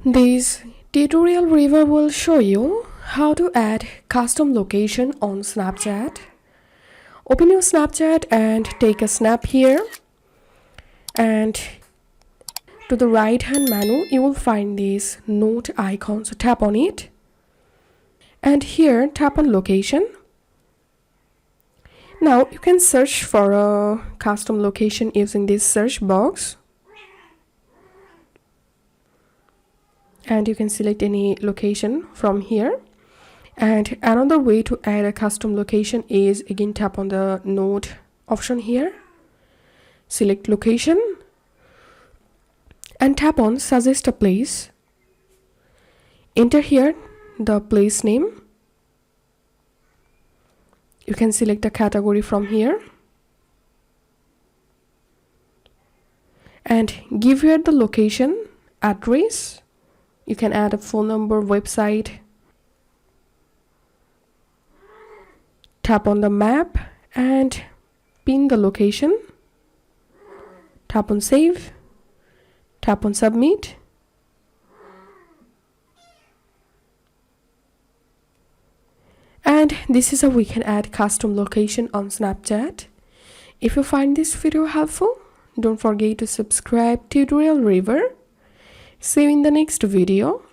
This tutorial review will show you how to add custom location on Snapchat. Open your Snapchat and take a snap here, and to the right hand menu you will find this note icon, so tap on it and here tap on location. Now you can search for a custom location using this search box, and you can select any location from here. And another way to add a custom location is again tap on the note option here, select location and tap on suggest a place. Enter here the place name. You can select a category from here and give here the location address. You can add a phone number, website. Tap on the map and pin the location. Tap on save. Tap on submit. And this is how we can add custom location on Snapchat. If you find this video helpful, don't forget to subscribe Tutorial River. See you in the next video.